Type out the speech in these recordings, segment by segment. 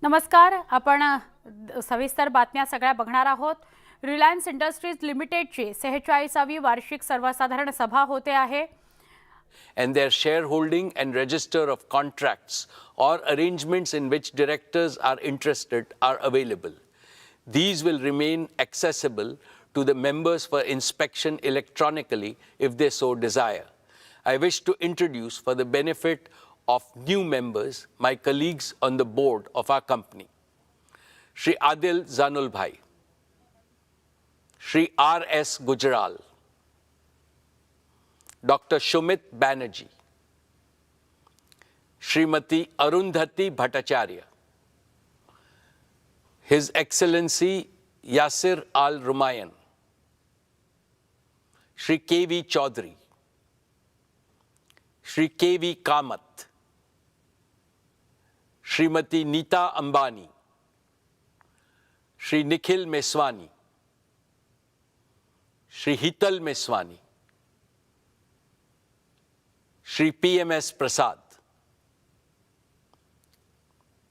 नमस्कार. आपण सविस्तर बातम्या सगळ्या बघणार आहोत. रिलायन्स इंडस्ट्रीज लिमिटेडची 46वी वार्षिक सर्वसाधारण सभा होते आहे. And their shareholding and register of contracts or arrangements in which directors are interested are available. These will remain accessible to the members for inspection electronically if they so desire. I wish to introduce, for the benefit of new members, my colleagues on the board of our company. Shri Adil Zanul Bhai, Shri R.S. Gujral, Dr. Shumit Banerjee, Srimati Arundhati Bhattacharya, His Excellency Yasir Al-Rumayyan, Shri K.V. Chaudhary, Shri K.V. Kamath, Srimati Neeta Ambani, Shri Nikhil Meswani, Shri Hital Meswani, Shri P.M.S. Prasad.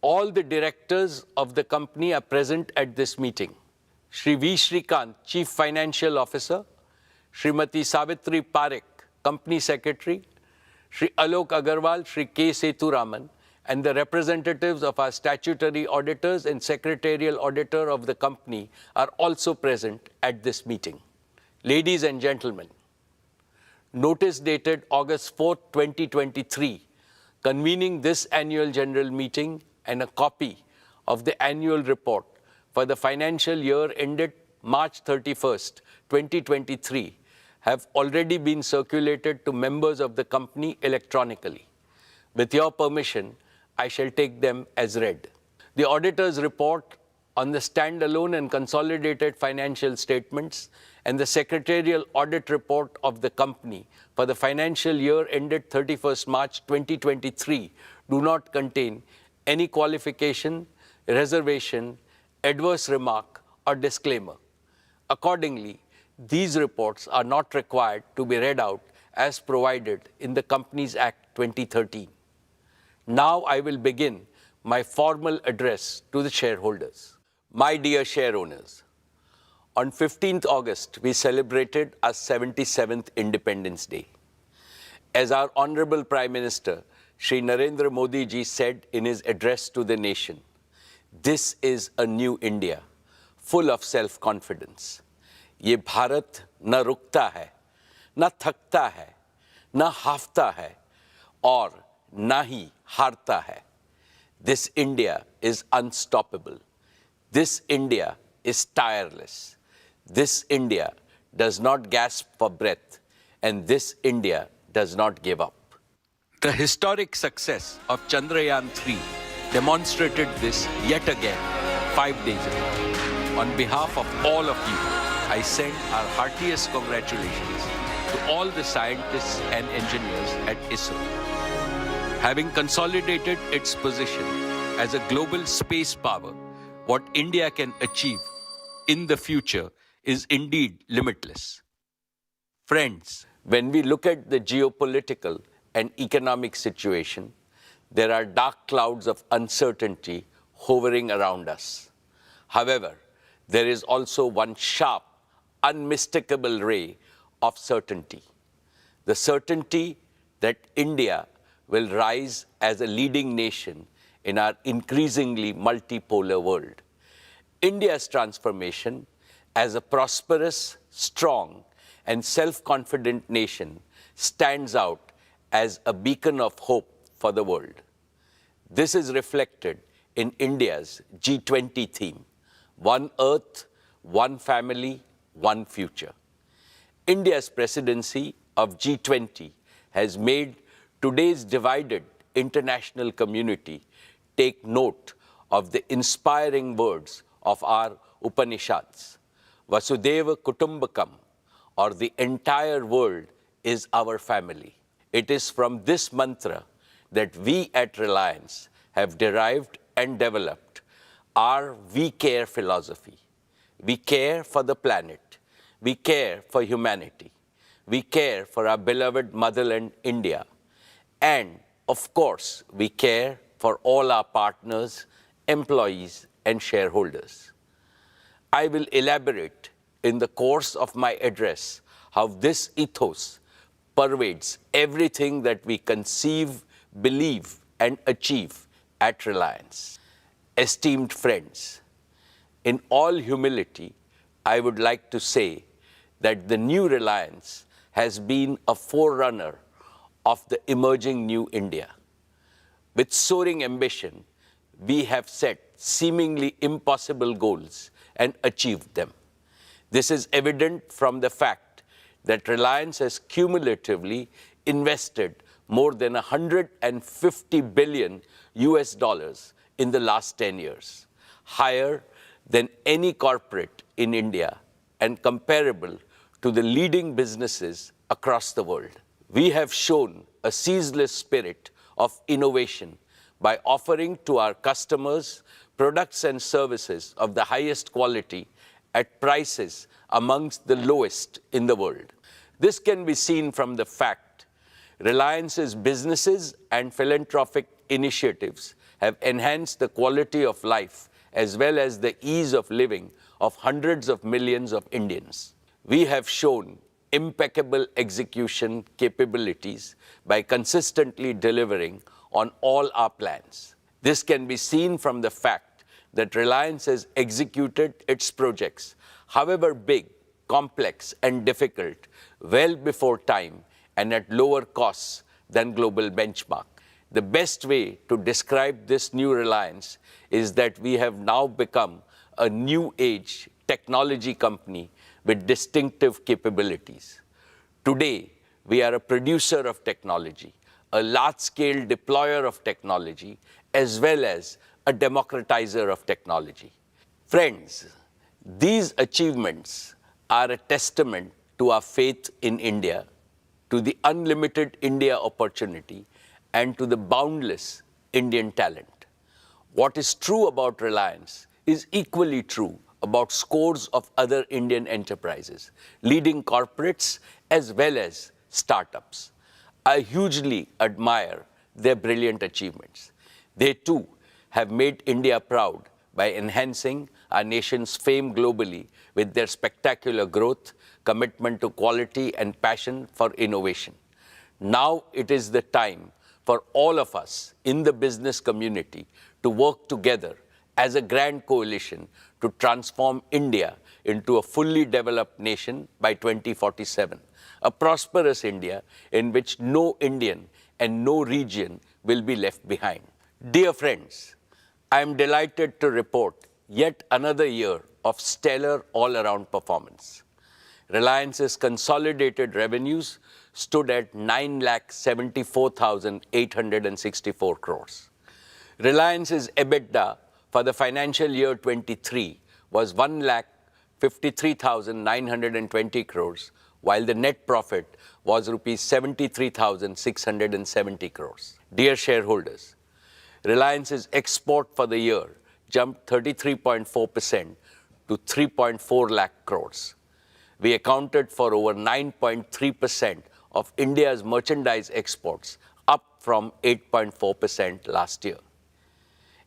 All the directors of the company are present at this meeting. Shri V. Shrikant, Chief Financial Officer, Srimati Savitri Parekh, Company Secretary, Shri Alok Agarwal, Shri K. Sethuraman, and the representatives of our statutory auditors and secretarial auditor of the company are also present at this meeting. Ladies and gentlemen, notice dated August 4, 2023, convening this annual general meeting and a copy of the annual report for the financial year ended March 31st, 2023, have already been circulated to members of the company electronically. With your permission, I shall take them as read. The auditor's report on the standalone and consolidated financial statements and the secretarial audit report of the company for the financial year ended 31st March 2023 do not contain any qualification, reservation, adverse remark, or disclaimer. Accordingly, these reports are not required to be read out as provided in the Companies Act 2013. Now I will begin my formal address to the shareholders. My dear share owners, on 15th August, we celebrated our 77th Independence Day. As our Honorable Prime Minister, Shri Narendra Modi ji said in his address to the nation, this is a new India, full of self-confidence. ये भारत न रुकता है, न थकता है, न हाफता है, और न ही हारता है. This India is unstoppable. This India is tireless. This India does not gasp for breath, and this India does not give up. The historic success of Chandrayaan-3 demonstrated this yet again 5 days ago. On behalf of all of you, I send our heartiest congratulations to all the scientists and engineers at ISRO. Having consolidated its position as a global space power, what India can achieve in the future is indeed limitless. Friends, when we look at the geopolitical and economic situation, there are dark clouds of uncertainty hovering around us. However, there is also one sharp, unmistakable ray of certainty. The certainty that India will rise as a leading nation in our increasingly multipolar world. India's transformation as a prosperous, strong, and self-confident nation stands out as a beacon of hope for the world. This is reflected in India's G20 theme, One Earth, One Family, One Future. India's presidency of G20 has made today's divided international community take note of the inspiring words of our Upanishads. Vasudeva Kutumbakam, or the entire world is our family. It is from this mantra that we at Reliance have derived and developed our We Care philosophy. We care for the planet. We care for humanity. We care for our beloved motherland, India. And, of course, we care for all our partners employees, and shareholders. I will elaborate in the course of my address how this ethos pervades everything that we conceive, believe, and achieve at Reliance. Esteemed friends, in all humility, I would like to say that the new Reliance has been a forerunner of the emerging new India. With soaring ambition, we have set seemingly impossible goals and achieved them. This is evident from the fact that Reliance has cumulatively invested more than 150 billion US dollars in the last 10 years, higher than any corporate in India and comparable to the leading businesses across the world. We have shown a ceaseless spirit of innovation by offering to our customers products and services of the highest quality at prices amongst the lowest in the world. This can be seen from the fact Reliance's businesses and philanthropic initiatives have enhanced the quality of life as well as the ease of living of hundreds of millions of Indians. We have shown impeccable execution capabilities by consistently delivering on all our plans. This can be seen from the fact that Reliance has executed its projects, however big, complex, and difficult, well before time and at lower costs than global benchmark. The best way to describe this new Reliance is that we have now become a new age technology company with distinctive capabilities. Today, we are a producer of technology, a large-scale deployer of technology, as well as a democratizer of technology. Friends, these achievements are a testament to our faith in India, to the unlimited India opportunity, and to the boundless Indian talent. What is true about Reliance is equally true about scores of other Indian enterprises, leading corporates as well as startups. I hugely admire their brilliant achievements. They too have made India proud by enhancing our nation's fame globally with their spectacular growth, commitment to quality, and passion for innovation. Now it is the time for all of us in the business community to work together as a grand coalition to transform India into a fully developed nation by 2047, a prosperous India in which no Indian and no region will be left behind. Dear friends, I am delighted to report yet another year of stellar all-around performance. Reliance's consolidated revenues stood at 9,74,864 crores. Reliance's EBITDA for the financial year 23 was 1,53,920 crores, while the net profit was rupees 73,670 crores. Dear shareholders, Reliance's export for the year jumped 33.4% to 3.4 lakh crores. We accounted for over 9.3% of India's merchandise exports, up from 8.4% last year.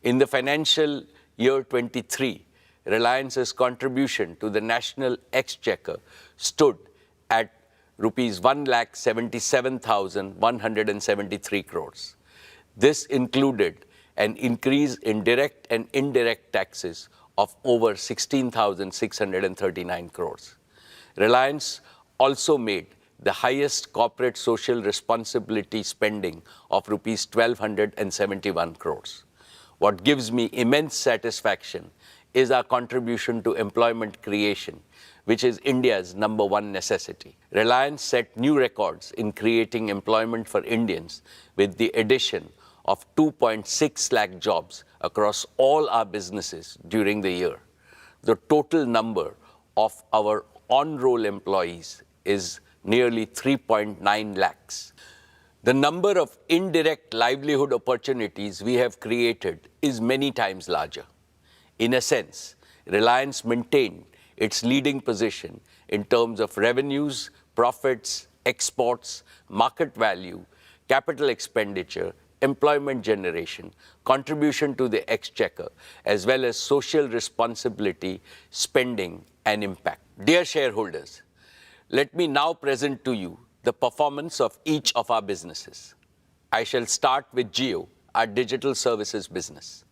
In the financial year 23, Reliance's contribution to the national exchequer stood at rupees 1,77,173 crores. This included an increase in direct and indirect taxes of over 16,639 crores. Reliance also made the highest corporate social responsibility spending of rupees 1,271 crores. What gives me immense satisfaction is our contribution to employment creation, which is India's #1 necessity. Reliance set new records in creating employment for Indians with the addition of 2.6 lakh jobs across all our businesses during the year. The total number of our on-roll employees is nearly 3.9 lakhs. The number of indirect livelihood opportunities we have created is many times larger. In a sense, Reliance maintained its leading position in terms of revenues, profits, exports, market value, capital expenditure, employment generation, contribution to the exchequer, as well as social responsibility, spending, and impact. Dear shareholders, let me now present to you the performance of each of our businesses. I shall start with Jio, our digital services business.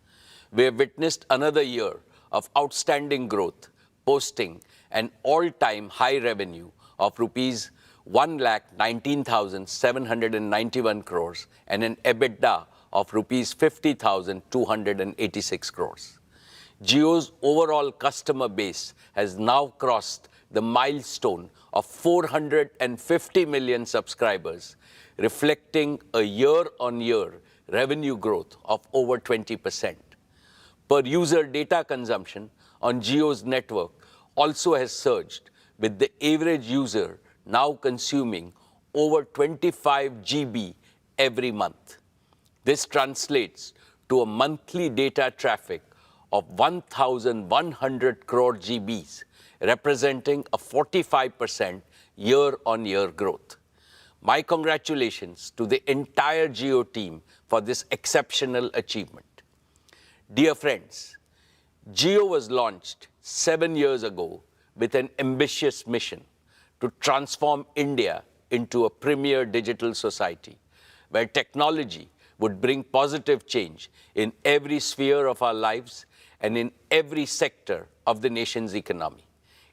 We have witnessed another year of outstanding growth, posting an all-time high revenue of rupees 1,19,791 crores and an EBITDA of rupees 50,286 crores. Jio's overall customer base has now crossed the milestone of 450 million subscribers, reflecting a year-on-year revenue growth of over 20%. Per user data consumption on Jio's network also has surged, with the average user now consuming over 25 GB every month. This translates to a monthly data traffic of 1,100 crore GBs, representing a 45% year-on-year growth. My congratulations to the entire Jio team for this exceptional achievement. Dear friends, Jio was launched 7 years ago with an ambitious mission to transform India into a premier digital society, where technology would bring positive change in every sphere of our lives and in every sector of the nation's economy.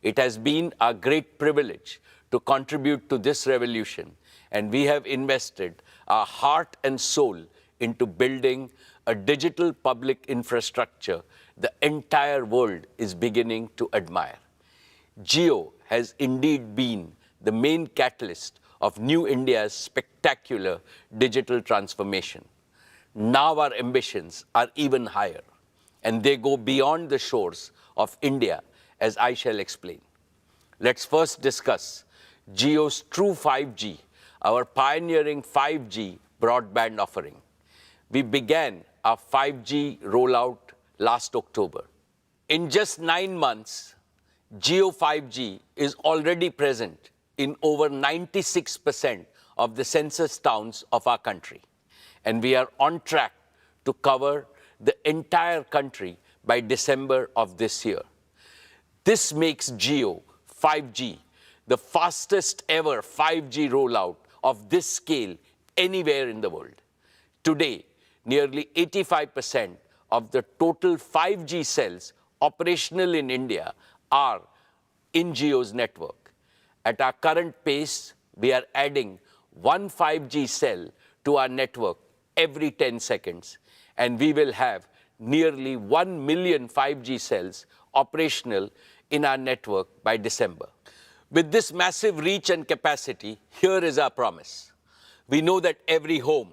It has been our great privilege to contribute to this revolution, and we have invested our heart and soul into building a digital public infrastructure the entire world is beginning to admire. Jio has indeed been the main catalyst of New India's spectacular digital transformation. Now our ambitions are even higher, and they go beyond the shores of India, as I shall explain. Let's first discuss Jio's True 5G, our pioneering 5G broadband offering. We began our 5G rollout last October. In just 9 months, Jio 5G is already present in over 96% of the census towns of our country, and we are on track to cover the entire country by December of this year. This makes Jio 5G the fastest ever 5G rollout of this scale anywhere in the world. Today, nearly 85% of the total 5G cells operational in India are in Jio's network. At our current pace, we are adding one 5G cell to our network every 10 seconds, and we will have nearly 1 million 5G cells operational in our network by December. With this massive reach and capacity, here is our promise. We know that every home,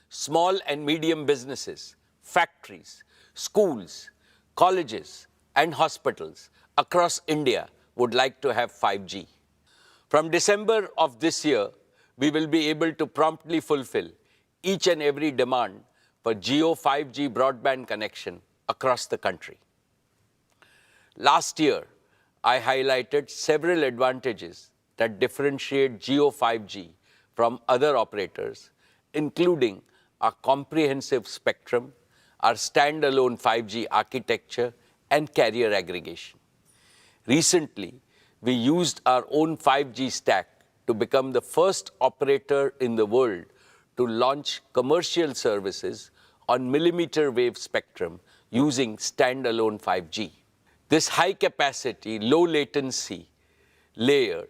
small and medium businesses, factories, schools, colleges, and hospitals across India would like to have 5G. From December of this year, we will be able to promptly fulfill each and every demand for Jio 5G broadband connection across the country. Last year, I highlighted several advantages that differentiate Jio 5G from other operators, including our comprehensive spectrum, our standalone 5G architecture, and carrier aggregation. Recently, we used our own 5G stack to become the first operator in the world to launch commercial services on millimeter wave spectrum using standalone 5G. This high-capacity, low-latency layer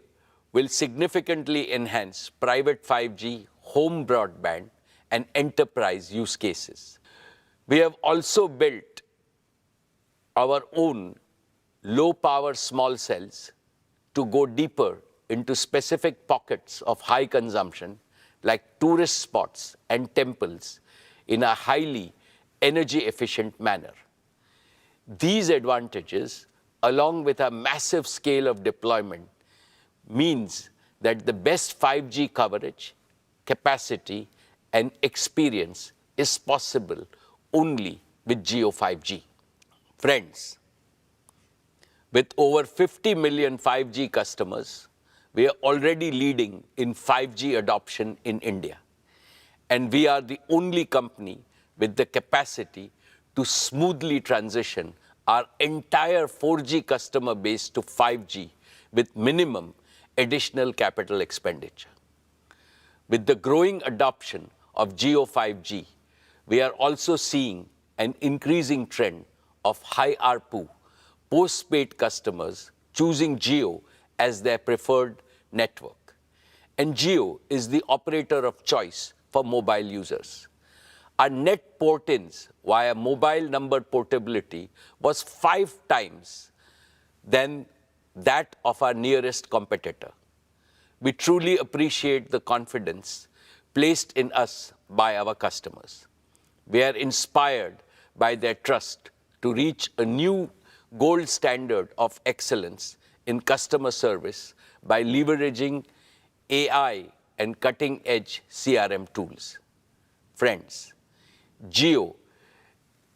will significantly enhance private 5G, home broadband, and enterprise use cases. We have also built our own low-power small cells to go deeper into specific pockets of high consumption, like tourist spots and temples, in a highly energy-efficient manner. These advantages, along with a massive scale of deployment, means that the best 5G coverage, capacity, and experience is possible only with Jio 5G. Friends, with over 50 million 5G customers, we are already leading in 5G adoption in India. And we are the only company with the capacity to smoothly transition our entire 4G customer base to 5G with minimum additional capital expenditure. With the growing adoption of Jio 5G, we are also seeing an increasing trend of high ARPU postpaid customers choosing Jio as their preferred network. And Jio is the operator of choice for mobile users. Our net port-ins via mobile number portability was 5 times than that of our nearest competitor. We truly appreciate the confidence placed in us by our customers. We are inspired by their trust to reach a new gold standard of excellence in customer service by leveraging AI and cutting-edge CRM tools. Friends, Jio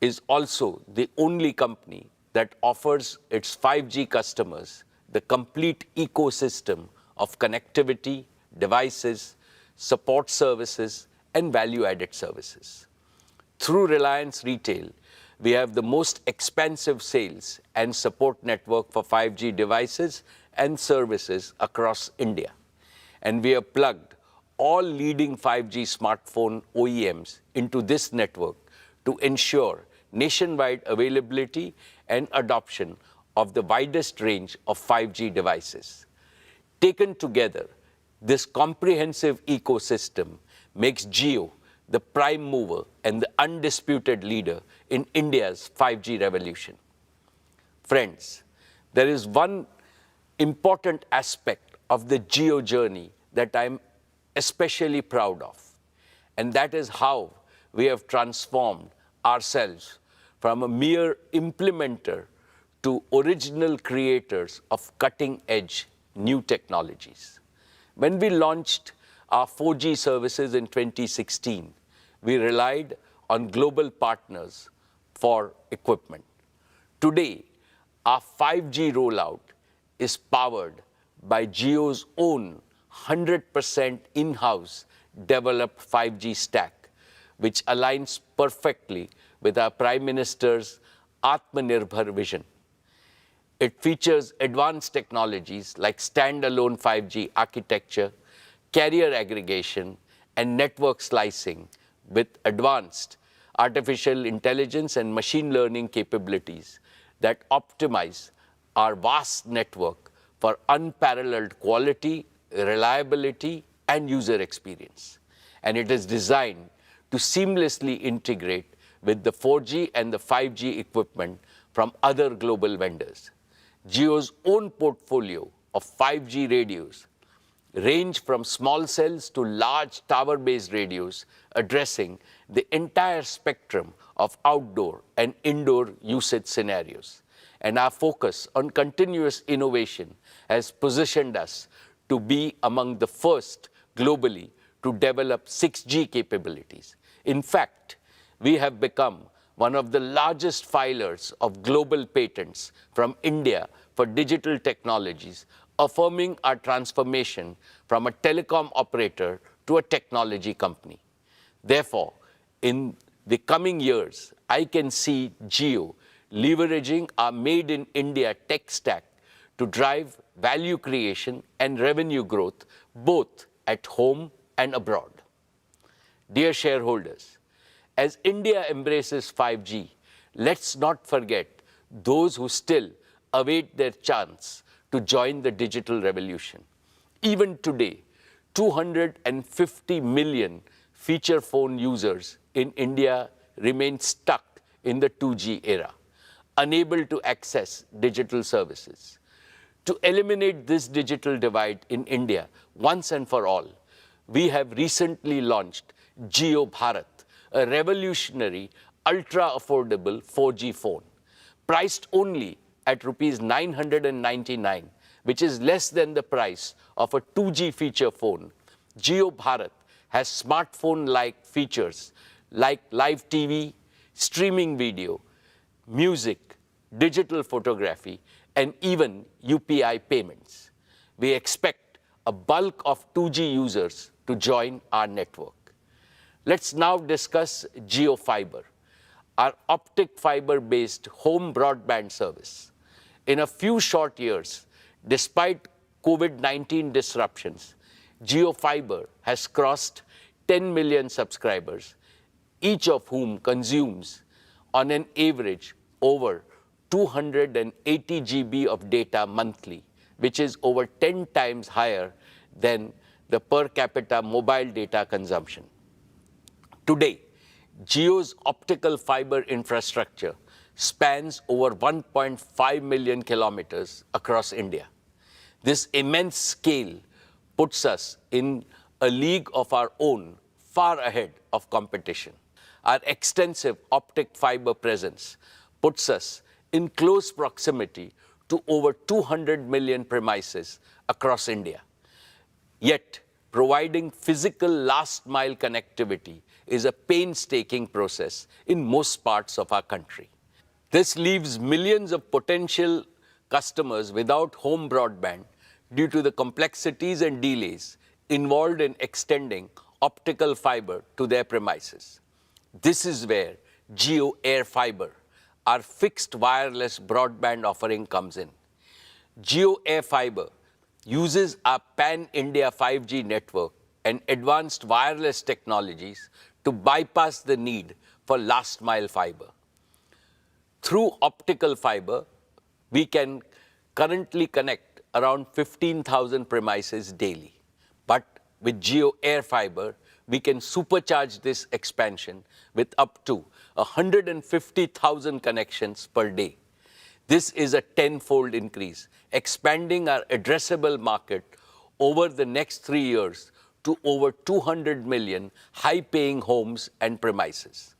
is also the only company that offers its 5G customers the complete ecosystem of connectivity, devices, support services, and value-added services. Through Reliance Retail, we have the most expansive sales and support network for 5G devices and services across India. And we have plugged all leading 5G smartphone OEMs into this network to ensure nationwide availability and adoption of the widest range of 5G devices. Taken together, this comprehensive ecosystem makes Jio the prime mover and the undisputed leader in India's 5G revolution. Friends, there is one important aspect of the Jio journey that I'm especially proud of, and that is how we have transformed ourselves from a mere implementer to original creators of cutting-edge new technologies. When we launched our 4G services in 2016, we relied on global partners for equipment. Today, our 5G rollout is powered by Jio's own 100% in-house developed 5G stack, which aligns perfectly with our Prime Minister's Atmanirbhar vision. It features advanced technologies like standalone 5G architecture, carrier aggregation, and network slicing with advanced artificial intelligence and machine learning capabilities that optimize our vast network for unparalleled quality, reliability, and user experience. And it is designed to seamlessly integrate with the 4G and the 5G equipment from other global vendors. Jio's own portfolio of 5G radios range from small cells to large tower-based radios addressing the entire spectrum of outdoor and indoor usage scenarios. And our focus on continuous innovation has positioned us to be among the first globally to develop 6G capabilities. In fact, we have become one of the largest filers of global patents from India for digital technologies, affirming our transformation from a telecom operator to a technology company. Therefore, in the coming years, I can see Jio leveraging our Made in India tech stack to drive value creation and revenue growth both at home and abroad. Dear shareholders, as India embraces 5G, let's not forget those who still await their chance to join the digital revolution. Even today, 250 million feature phone users in India remain stuck in the 2G era, unable to access digital services. To eliminate this digital divide in India once and for all, we have recently launched Jio Bharat, a revolutionary, ultra-affordable 4G phone, priced only at Rs 999, which is less than the price of a 2G feature phone. Jio Bharat has smartphone-like features like live TV, streaming video, music, digital photography, and even UPI payments. We expect a bulk of 2G users to join our network. Let's now discuss Jio Fiber, our optic fiber-based home broadband service. In a few short years, despite COVID-19 disruptions, Jio Fiber has crossed 10 million subscribers, each of whom consumes, on an average, over 280 GB of data monthly, which is over 10 times higher than the per capita mobile data consumption. Today, Jio's optical fiber infrastructure spans over 1.5 million kilometers across India. This immense scale puts us in a league of our own, far ahead of competition. Our extensive optic fiber presence puts us in close proximity to over 200 million premises across India. Yet, providing physical last-mile connectivity is a painstaking process in most parts of our country. This leaves millions of potential customers without home broadband due to the complexities and delays involved in extending optical fiber to their premises. This is where Jio Air Fiber, our fixed wireless broadband offering, comes in. Jio Air Fiber uses our pan-India 5G network and advanced wireless technologies to bypass the need for last-mile fiber. Through optical fiber, we can currently connect around 15,000 premises daily. But with Jio Air Fiber, we can supercharge this expansion with up to 150,000 connections per day. This is a tenfold increase, expanding our addressable market over the next 3 years to over 200 million high-paying homes and premises.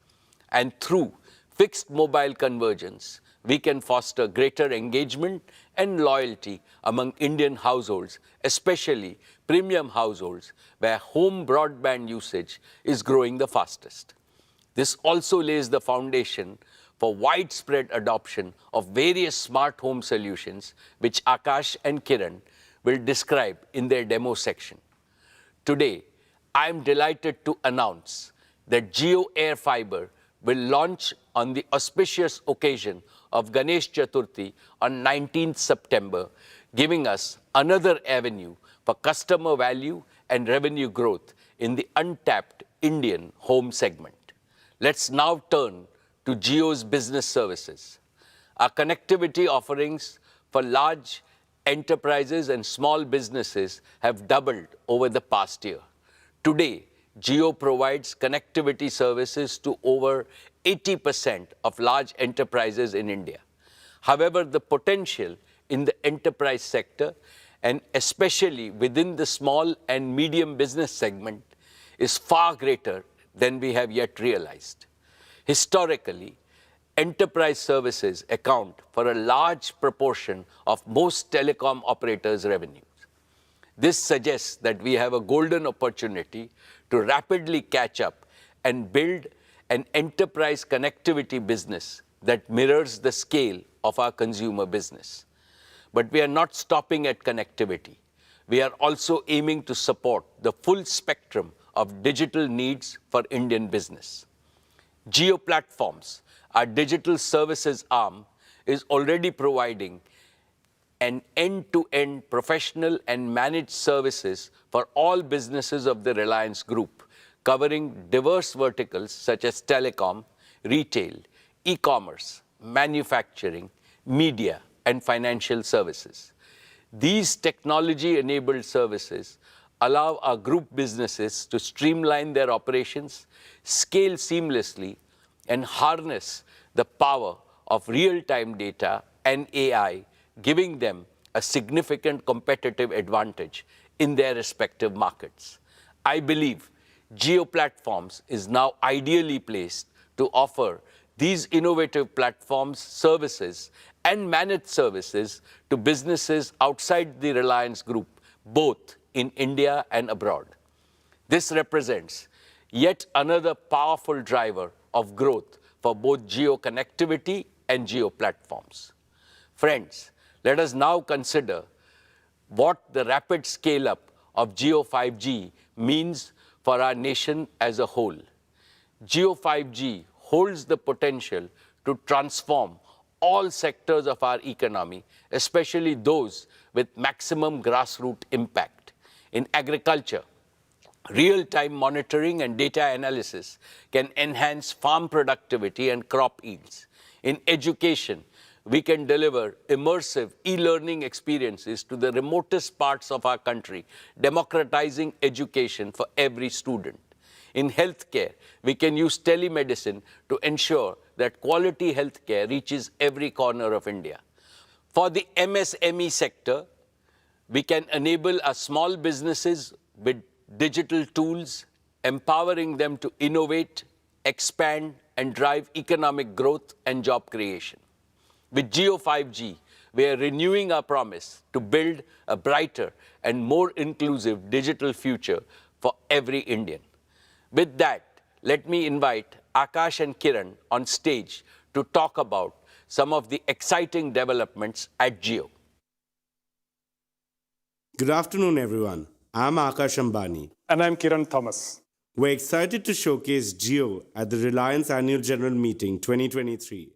And through fixed mobile convergence, we can foster greater engagement and loyalty among Indian households, especially premium households, where home broadband usage is growing the fastest. This also lays the foundation for widespread adoption of various smart home solutions, which Akash and Kiran will describe in their demo section. Today, I am delighted to announce that Jio Air Fiber will launch on the auspicious occasion of Ganesh Chaturthi on 19th September, giving us another avenue for customer value and revenue growth in the untapped Indian home segment. Let's now turn to Jio's business services. Our connectivity offerings for large enterprises and small businesses have doubled over the past year. Today, Jio provides connectivity services to over 80% of large enterprises in India. However, the potential in the enterprise sector, and especially within the small and medium business segment, is far greater than we have yet realized. Historically, enterprise services account for a large proportion of most telecom operators' revenues. This suggests that we have a golden opportunity to rapidly catch up and build an enterprise connectivity business that mirrors the scale of our consumer business. But we are not stopping at connectivity. We are also aiming to support the full spectrum of digital needs for Indian business. Jio Platforms, our digital services arm, is already providing an end-to-end professional and managed services for all businesses of the Reliance Group, covering diverse verticals such as telecom, retail, e-commerce, manufacturing, media, and financial services. These technology-enabled services allow our group businesses to streamline their operations, scale seamlessly, and harness the power of real-time data and AI, giving them a significant competitive advantage in their respective markets. I believe Jio Platforms is now ideally placed to offer these innovative platforms, services, and managed services to businesses outside the Reliance Group, both in India and abroad. This represents yet another powerful driver of growth for both Jio Connectivity and Jio Platforms. Friends, let us now consider what the rapid scale-up of Jio 5G means for our nation as a whole. Jio 5G holds the potential to transform all sectors of our economy, especially those with maximum grassroots impact. In agriculture, real-time monitoring and data analysis can enhance farm productivity and crop yields. In education, we can deliver immersive e-learning experiences to the remotest parts of our country, democratizing education for every student. In healthcare, we can use telemedicine to ensure that quality healthcare reaches every corner of India. For the MSME sector, we can enable our small businesses with digital tools, empowering them to innovate, expand, and drive economic growth and job creation. With Jio 5G, we are renewing our promise to build a brighter and more inclusive digital future for every Indian. With that, let me invite Akash and Kiran on stage to talk about some of the exciting developments at Jio. Good afternoon, everyone. I'm Akash Ambani. And I'm Kiran Thomas. We're excited to showcase Jio at the Reliance Annual General Meeting 2023.